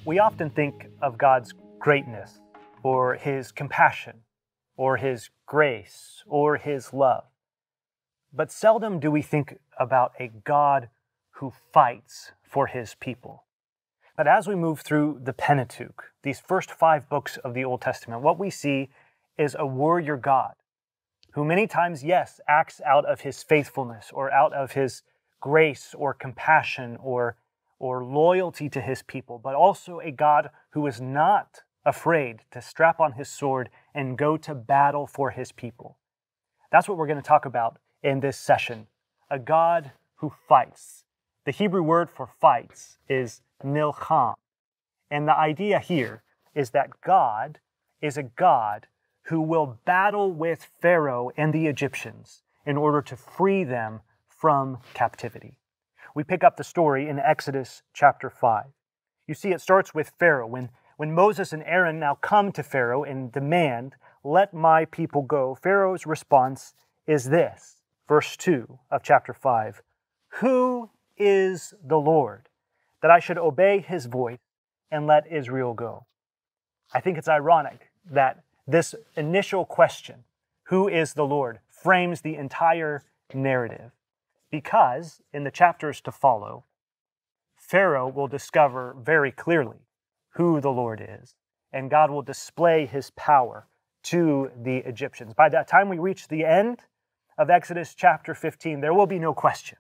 We often think of God's greatness, or His compassion, or His grace, or His love. But seldom do we think about a God who fights for His people. But as we move through the Pentateuch, these first 5 books of the Old Testament, what we see is a warrior God who many times, yes, acts out of His faithfulness or out of His grace or compassion or loyalty to His people, but also a God who is not afraid to strap on His sword and go to battle for His people. That's what we're going to talk about in this session, a God who fights. The Hebrew word for fights is nilcham. And the idea here is that God is a God who will battle with Pharaoh and the Egyptians in order to free them from captivity. We pick up the story in Exodus chapter 5. You see, it starts with Pharaoh. When Moses and Aaron now come to Pharaoh and demand, "Let my people go," Pharaoh's response is this, verse 2 of chapter 5. "Who is the Lord, that I should obey His voice and let Israel go?" I think it's ironic that this initial question, "Who is the Lord?" frames the entire narrative, because in the chapters to follow, Pharaoh will discover very clearly who the Lord is, and God will display His power to the Egyptians. By the time we reach the end of Exodus chapter 15, there will be no question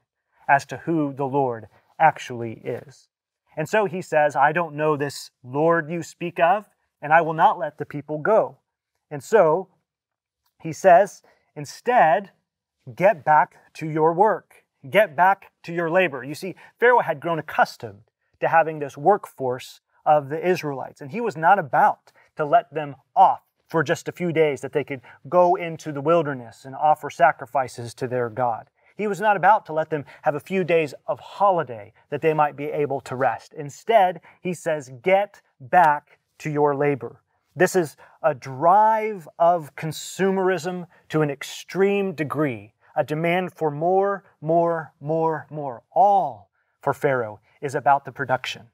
as to who the Lord actually is. And so he says, "I don't know this Lord you speak of, and I will not let the people go." And so he says, instead, get back to your work. Get back to your labor. You see, Pharaoh had grown accustomed to having this workforce of the Israelites, and he was not about to let them off for just a few days that they could go into the wilderness and offer sacrifices to their God. He was not about to let them have a few days of holiday that they might be able to rest. Instead, he says, get back to your labor. This is a drive of consumerism to an extreme degree, a demand for more. All for Pharaoh is about the production.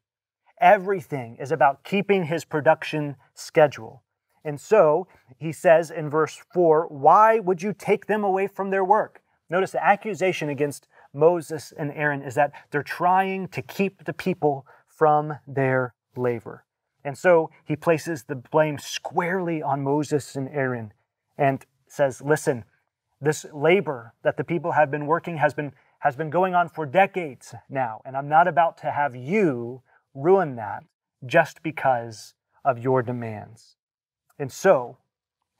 Everything is about keeping his production schedule. And so he says in verse 4, "Why would you take them away from their work?" Notice the accusation against Moses and Aaron is that they're trying to keep the people from their labor. And so he places the blame squarely on Moses and Aaron and says, listen, this labor that the people have been working has been going on for decades now, and I'm not about to have you ruin that just because of your demands. And so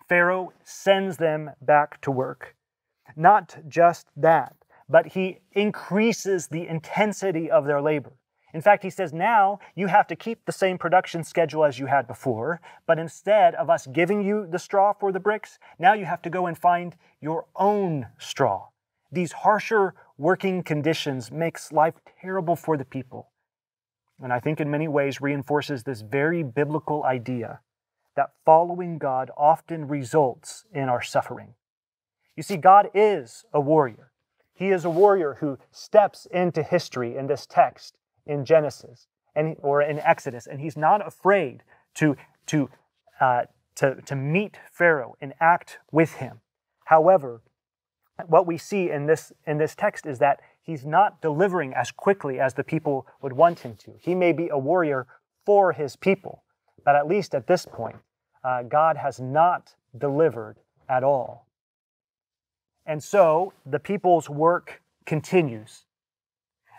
Pharaoh sends them back to work. Not just that, but he increases the intensity of their labor. In fact, he says, now you have to keep the same production schedule as you had before, but instead of us giving you the straw for the bricks, now you have to go and find your own straw. These harsher working conditions makes life terrible for the people. And I think in many ways reinforces this very biblical idea that following God often results in our suffering. You see, God is a warrior. He is a warrior who steps into history in this text in Genesis or in Exodus, and he's not afraid to meet Pharaoh and act with him. However, what we see in this text is that he's not delivering as quickly as the people would want him to. He may be a warrior for his people, but at least at this point, God has not delivered at all. And so the people's work continues.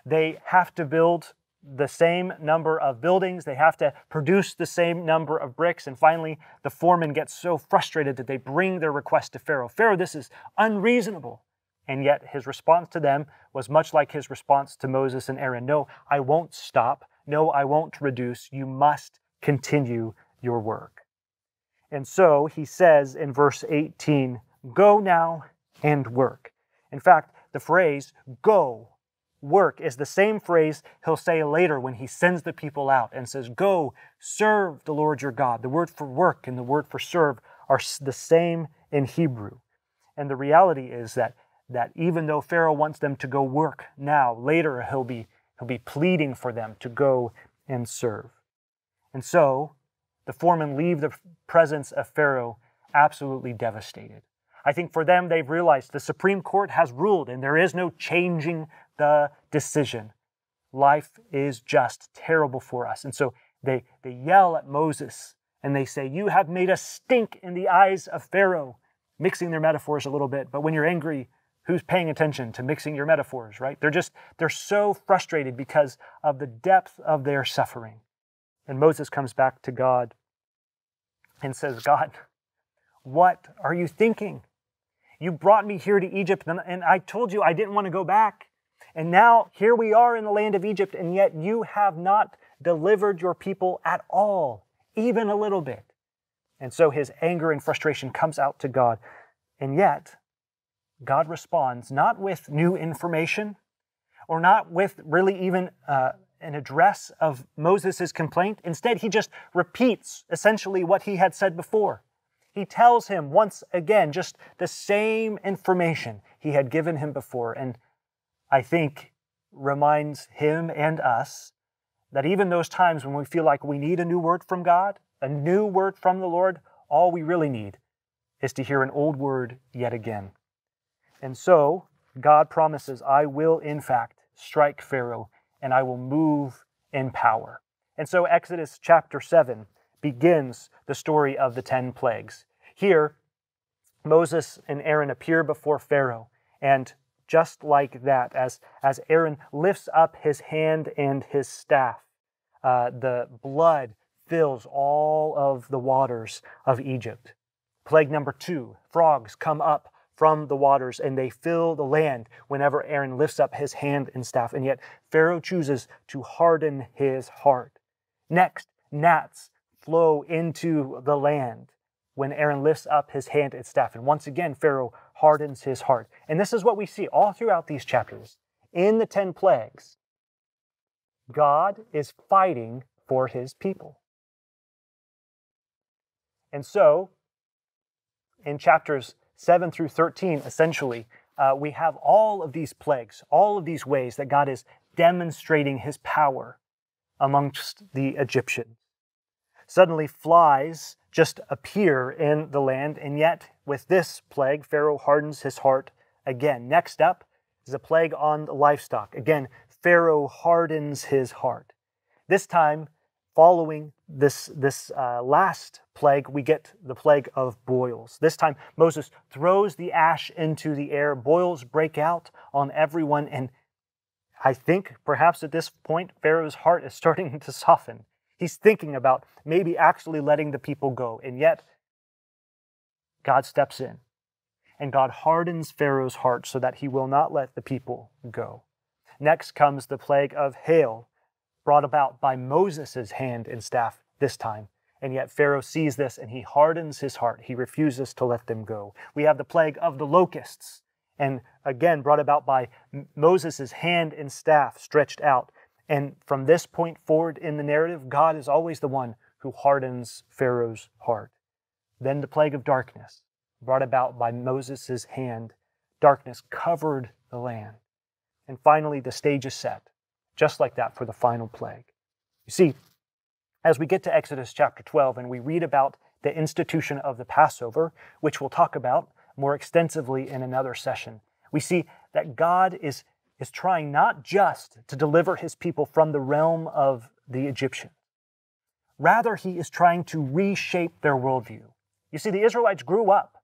They have to build the same number of buildings. They have to produce the same number of bricks. And finally, the foreman gets so frustrated that they bring their request to Pharaoh. "Pharaoh, this is unreasonable." And yet his response to them was much like his response to Moses and Aaron. "No, I won't stop. No, I won't reduce. You must continue your work." And so he says in verse 18, "Go now and work." In fact, the phrase, "go, work," is the same phrase he'll say later when he sends the people out and says, "Go, serve the Lord your God." The word for work and the word for serve are the same in Hebrew. And the reality is that even though Pharaoh wants them to go work now, later he'll be pleading for them to go and serve. And so the foremen leave the presence of Pharaoh absolutely devastated. I think for them, they've realized the Supreme Court has ruled and there is no changing the decision. Life is just terrible for us. And so they yell at Moses and they say, "You have made us stink in the eyes of Pharaoh," mixing their metaphors a little bit. But when you're angry, who's paying attention to mixing your metaphors, right? They're so frustrated because of the depth of their suffering. And Moses comes back to God and says, "God, what are you thinking? You brought me here to Egypt, and I told you I didn't want to go back. And now here we are in the land of Egypt, and yet you have not delivered your people at all, even a little bit." And so his anger and frustration comes out to God. And yet, God responds not with new information or not with really even an address of Moses' complaint. Instead, he just repeats essentially what he had said before. He tells him once again just the same information he had given him before, and I think reminds him and us that even those times when we feel like we need a new word from God, a new word from the Lord, all we really need is to hear an old word yet again. And so God promises, "I will in fact strike Pharaoh and I will move in power." And so Exodus chapter 7 begins the story of the 10 plagues. Here, Moses and Aaron appear before Pharaoh, and just like that, as Aaron lifts up his hand and his staff, the blood fills all of the waters of Egypt. Plague number 2, frogs come up from the waters and they fill the land whenever Aaron lifts up his hand and staff, and yet Pharaoh chooses to harden his heart. Next, gnats flow into the land when Aaron lifts up his hand and staff, and once again Pharaoh hardens his heart. And this is what we see all throughout these chapters. In the 10 plagues, God is fighting for his people. And so, in chapters 7 through 13, essentially, we have all of these plagues, all of these ways that God is demonstrating his power amongst the Egyptians. Suddenly, flies just appear in the land, and yet, with this plague, Pharaoh hardens his heart again. Next up is a plague on the livestock. Again, Pharaoh hardens his heart. This time, following this last plague, we get the plague of boils. This time, Moses throws the ash into the air. Boils break out on everyone, and I think perhaps at this point, Pharaoh's heart is starting to soften. He's thinking about maybe actually letting the people go, and yet God steps in, and God hardens Pharaoh's heart so that he will not let the people go. Next comes the plague of hail, brought about by Moses' hand and staff this time. And yet Pharaoh sees this and he hardens his heart. He refuses to let them go. We have the plague of the locusts, and again brought about by Moses' hand and staff stretched out. And from this point forward in the narrative, God is always the one who hardens Pharaoh's heart. Then the plague of darkness, brought about by Moses' hand. Darkness covered the land. And finally, the stage is set, just like that, for the final plague. You see, as we get to Exodus chapter 12 and we read about the institution of the Passover, which we'll talk about more extensively in another session, we see that God is trying not just to deliver his people from the realm of the Egyptians. Rather, he is trying to reshape their worldview. You see, the Israelites grew up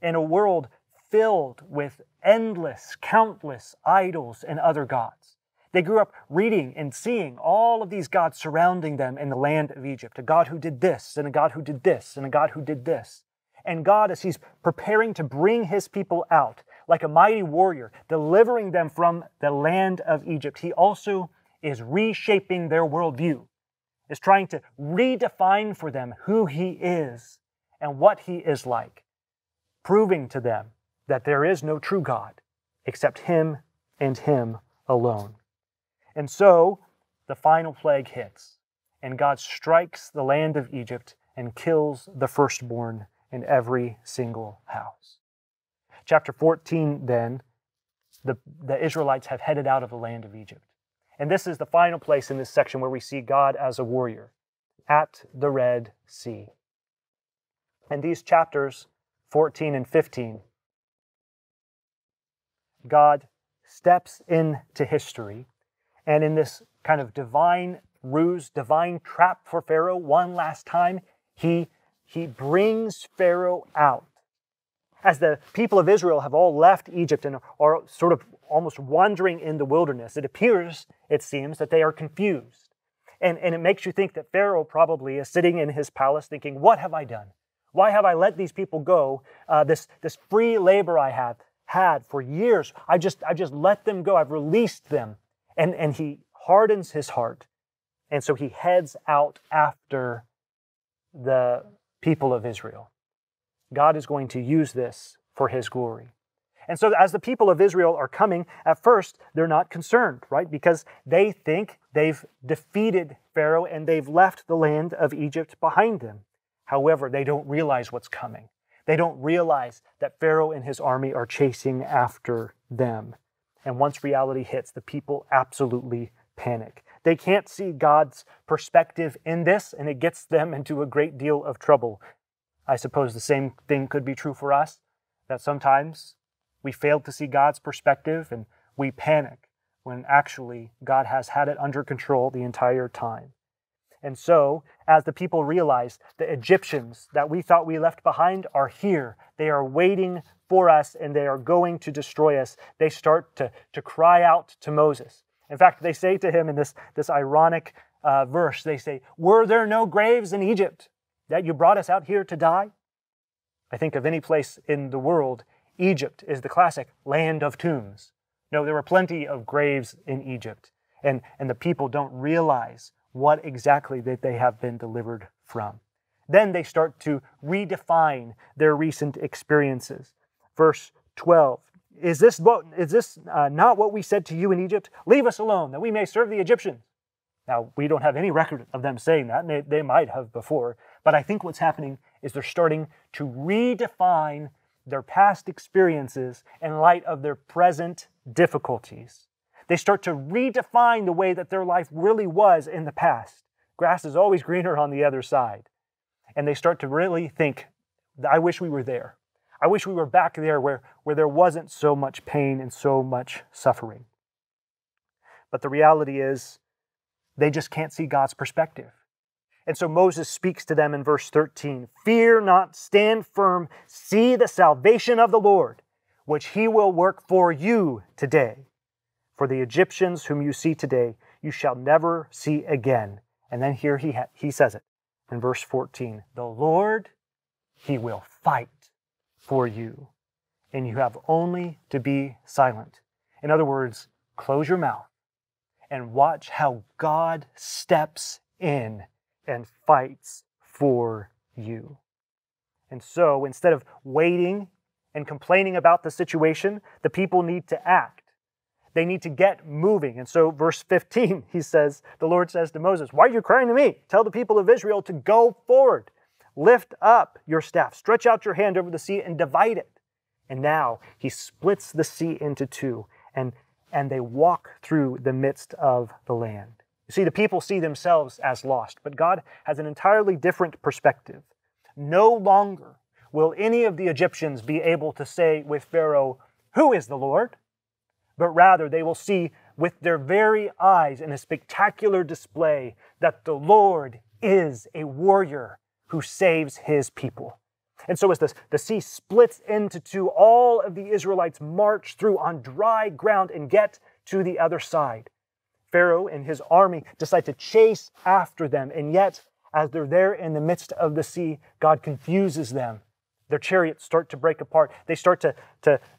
in a world filled with endless, countless idols and other gods. They grew up reading and seeing all of these gods surrounding them in the land of Egypt. A God who did this, and a God who did this, and a God who did this. And God, as he's preparing to bring his people out, like a mighty warrior, delivering them from the land of Egypt, he also is reshaping their worldview, is trying to redefine for them who he is and what he is like, proving to them that there is no true God except him and him alone. And so the final plague hits, and God strikes the land of Egypt and kills the firstborn in every single house. Chapter 14, then, the Israelites have headed out of the land of Egypt. And this is the final place in this section where we see God as a warrior. at the Red Sea. And these chapters 14 and 15, God steps into history, and in this kind of divine ruse, divine trap for Pharaoh, one last time, he brings Pharaoh out. As the people of Israel have all left Egypt and are sort of almost wandering in the wilderness, it appears, it seems, that they are confused. And it makes you think that Pharaoh probably is sitting in his palace thinking, what have I done? Why have I let these people go? This free labor I have had for years, I just let them go. I've released them. And he hardens his heart. And so he heads out after the people of Israel. God is going to use this for his glory. And so as the people of Israel are coming, at first, they're not concerned, right? Because they think they've defeated Pharaoh and they've left the land of Egypt behind them. However, they don't realize what's coming. They don't realize that Pharaoh and his army are chasing after them. And once reality hits, the people absolutely panic. They can't see God's perspective in this, and it gets them into a great deal of trouble. I suppose the same thing could be true for us, that sometimes we fail to see God's perspective and we panic when actually God has had it under control the entire time. And so, as the people realize the Egyptians that we thought we left behind are here, they are waiting for us and they are going to destroy us, they start to cry out to Moses. In fact, they say to him in this ironic verse, they say, "Were there no graves in Egypt that you brought us out here to die?" I think of any place in the world, Egypt is the classic land of tombs. No, there were plenty of graves in Egypt, and the people don't realize what exactly that they have been delivered from. Then they start to redefine their recent experiences. Verse 12, Is this not what we said to you in Egypt? Leave us alone, that we may serve the Egyptians. Now, we don't have any record of them saying that, and they might have before, but I think what's happening is they're starting to redefine their past experiences in light of their present difficulties. They start to redefine the way that their life really was in the past. Grass is always greener on the other side. And they start to really think, I wish we were there. I wish we were back there where there wasn't so much pain and so much suffering. But the reality is, they just can't see God's perspective. And so Moses speaks to them in verse 13, "Fear not, stand firm, see the salvation of the Lord, which he will work for you today. For the Egyptians whom you see today, you shall never see again." And then here he says it in verse 14, "The Lord, he will fight for you, and you have only to be silent." In other words, close your mouth and watch how God steps in and fights for you. And so instead of waiting and complaining about the situation, the people need to act. They need to get moving. And so verse 15, the Lord says to Moses, "Why are you crying to me? Tell the people of Israel to go forward. Lift up your staff, stretch out your hand over the sea and divide it." And now he splits the sea into two, and they walk through the midst of the land. You see, the people see themselves as lost, but God has an entirely different perspective. No longer will any of the Egyptians be able to say with Pharaoh, "Who is the Lord?" But rather they will see with their very eyes in a spectacular display that the Lord is a warrior who saves his people. And so as the sea splits into two, all of the Israelites march through on dry ground and get to the other side. Pharaoh and his army decide to chase after them, and yet, as they're there in the midst of the sea, God confuses them. Their chariots start to break apart. They start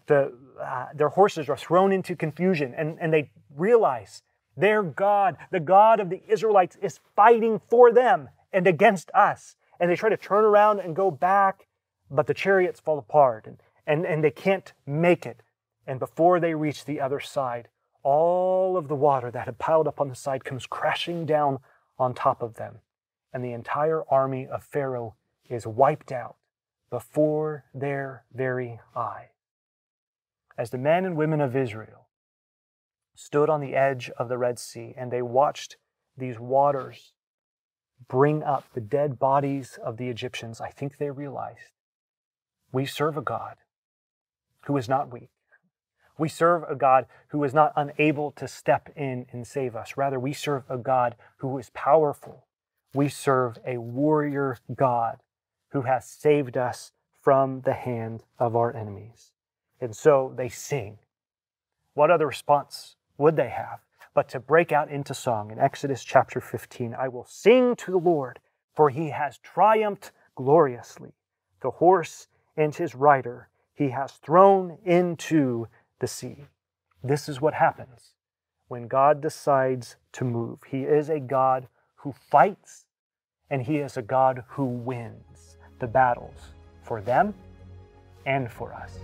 their horses are thrown into confusion, and they realize their God, the God of the Israelites, is fighting for them and against us. And they try to turn around and go back, but the chariots fall apart, and they can't make it. And before they reach the other side, all of the water that had piled up on the side comes crashing down on top of them. And the entire army of Pharaoh is wiped out before their very eyes. As the men and women of Israel stood on the edge of the Red Sea and they watched these waters bring up the dead bodies of the Egyptians, I think they realized we serve a God who is not weak. We serve a God who is not unable to step in and save us. Rather, we serve a God who is powerful. We serve a warrior God who has saved us from the hand of our enemies. And so they sing. What other response would they have but to break out into song? In Exodus chapter 15, I will sing to the Lord, for he has triumphed gloriously. The horse and his rider he has thrown into the sea. This is what happens when God decides to move. He is a God who fights, and he is a God who wins the battles for them and for us.